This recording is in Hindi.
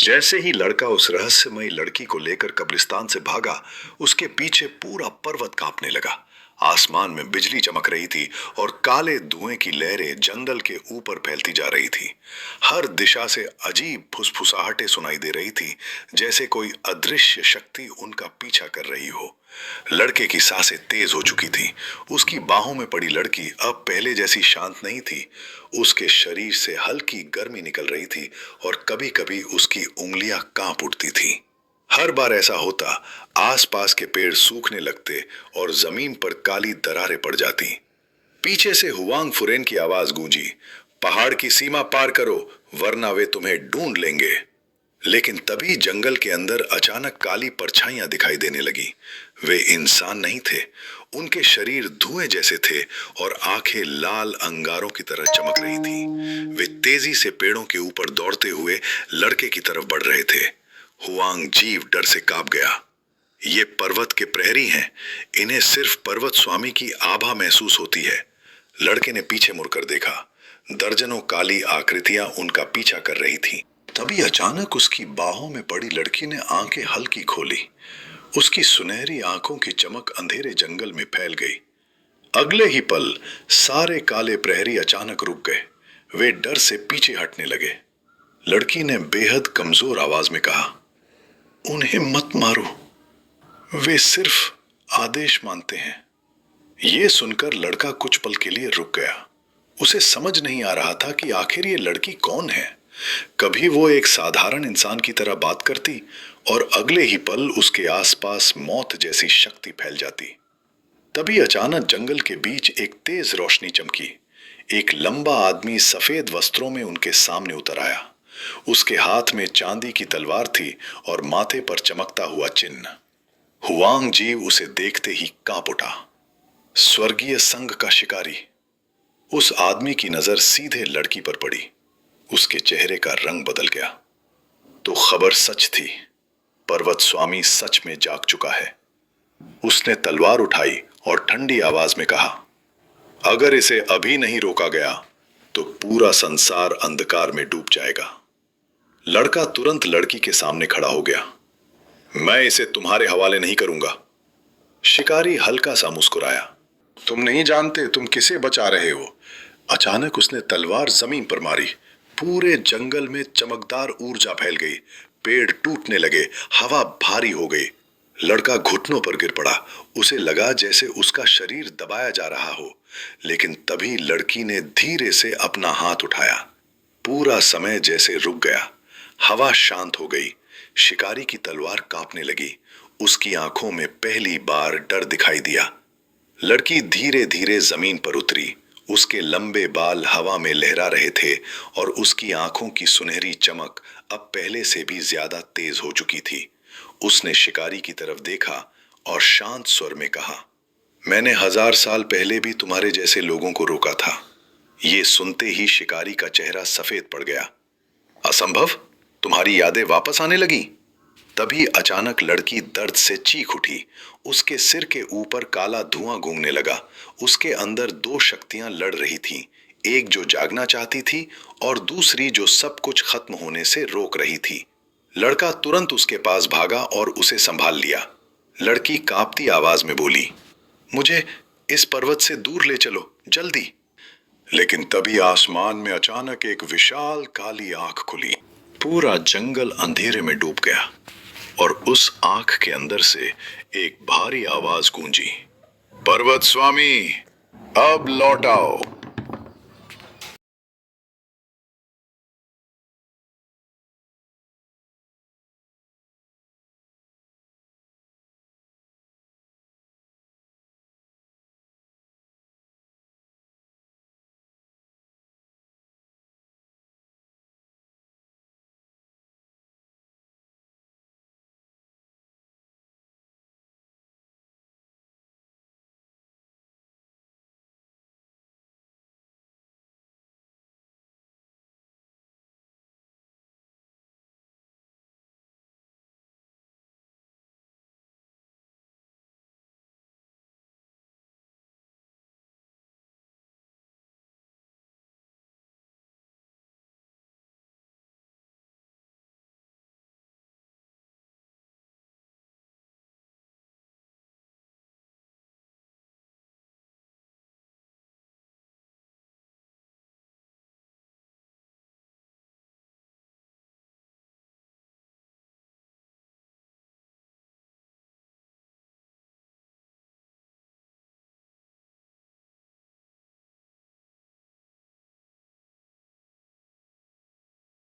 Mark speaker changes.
Speaker 1: जैसे ही लड़का उस रहस्यमयी लड़की को लेकर कब्रिस्तान से भागा, उसके पीछे पूरा पर्वत कांपने लगा। आसमान में बिजली चमक रही थी और काले धुएं की लहरें जंगल के ऊपर फैलती जा रही थी। हर दिशा से अजीब फुसफुसाहटें सुनाई दे रही थी, जैसे कोई अदृश्य शक्ति उनका पीछा कर रही हो। लड़के की सांसें तेज हो चुकी थी। उसकी बाहों में पड़ी लड़की अब पहले जैसी शांत नहीं थी। उसके शरीर से हल्की गर्मी निकल रही थी और कभी-कभी उसकी उंगलियां कांप उठती थीं। हर बार ऐसा होता, आसपास के पेड़ सूखने लगते और जमीन पर काली दरारें पड़ जाती। पीछे से हुआंग फुरेन की आवाज गूंजी, पहाड़ की सीमा पार करो वरना वे तुम्हें ढूंढ लेंगे। लेकिन तभी जंगल के अंदर अचानक काली परछाइयां दिखाई देने लगी। वे इंसान नहीं थे। उनके शरीर धुएं जैसे थे और आंखें लाल अंगारों की तरह चमक रही थी। वे तेजी से पेड़ों के ऊपर दौड़ते हुए लड़के की तरफ बढ़ रहे थे। हुआंग जीव डर से कांप गया। ये पर्वत के प्रहरी हैं। इन्हें सिर्फ पर्वत स्वामी की आभा महसूस होती है। लड़के ने पीछे मुड़कर देखा। दर्जनों काली आकृतियां उनका पीछा कर रही थीं। तभी अचानक उसकी बाहों में पड़ी लड़की ने आंखें हल्की खोली। उसकी सुनहरी आंखों की चमक अंधेरे जंगल में फैल गई। अगले ही पल सारे काले प्रहरी अचानक रुक गए। वे डर से पीछे हटने लगे। लड़की ने बेहद कमजोर आवाज में कहा, उन्हें मत मारो, वे सिर्फ आदेश मानते हैं। यह सुनकर लड़का कुछ पल के लिए रुक गया। उसे समझ नहीं आ रहा था कि आखिर ये लड़की कौन है। कभी वो एक साधारण इंसान की तरह बात करती और अगले ही पल उसके आसपास मौत जैसी शक्ति फैल जाती। तभी अचानक जंगल के बीच एक तेज रोशनी चमकी। एक लंबा आदमी सफेद वस्त्रों में उनके सामने उतर आया। उसके हाथ में चांदी की तलवार थी और माथे पर चमकता हुआ चिन्ह। हुआंग जीव उसे देखते ही कांप उठा। स्वर्गीय संघ का शिकारी। उस आदमी की नजर सीधे लड़की पर पड़ी। उसके चेहरे का रंग बदल गया। तो खबर सच थी। पर्वत स्वामी सच में जाग चुका है। उसने तलवार उठाई और ठंडी आवाज में कहा, अगर इसे अभी नहीं रोका गया तो पूरा संसार अंधकार में डूब जाएगा। लड़का तुरंत लड़की के सामने खड़ा हो गया। मैं इसे तुम्हारे हवाले नहीं करूंगा। शिकारी हल्का सा मुस्कुराया। तुम नहीं जानते तुम किसे बचा रहे हो। अचानक उसने तलवार जमीन पर मारी। पूरे जंगल में चमकदार ऊर्जा फैल गई। पेड़ टूटने लगे, हवा भारी हो गई। लड़का घुटनों पर गिर पड़ा। उसे लगा जैसे उसका शरीर दबाया जा रहा हो। लेकिन तभी लड़की ने धीरे से अपना हाथ उठाया। पूरा समय जैसे रुक गया। हवा शांत हो गई। शिकारी की तलवार कांपने लगी। उसकी आंखों में पहली बार डर दिखाई दिया। लड़की धीरे धीरे जमीन पर उतरी। उसके लंबे बाल हवा में लहरा रहे थे और उसकी आंखों की सुनहरी चमक अब पहले से भी ज्यादा तेज हो चुकी थी। उसने शिकारी की तरफ देखा और शांत स्वर में कहा, मैंने 1000 साल पहले भी तुम्हारे जैसे लोगों को रोका था। ये सुनते ही शिकारी का चेहरा सफेद पड़ गया। असंभव, तुम्हारी यादें वापस आने लगी। तभी अचानक लड़की दर्द से चीख उठी। उसके सिर के ऊपर काला धुआं घूमने लगा। उसके अंदर दो शक्तियां लड़ रही थीं, एक जो जागना चाहती थी और दूसरी जो सब कुछ खत्म होने से रोक रही थी। लड़का तुरंत उसके पास भागा और उसे संभाल लिया। लड़की कांपती आवाज में बोली, मुझे इस पर्वत से दूर ले चलो, जल्दी। लेकिन तभी आसमान में अचानक एक विशाल काली आंख खुली। पूरा जंगल अंधेरे में डूब गया और उस आंख के अंदर से एक भारी आवाज गूंजी, पर्वत स्वामी, अब लौट आओ।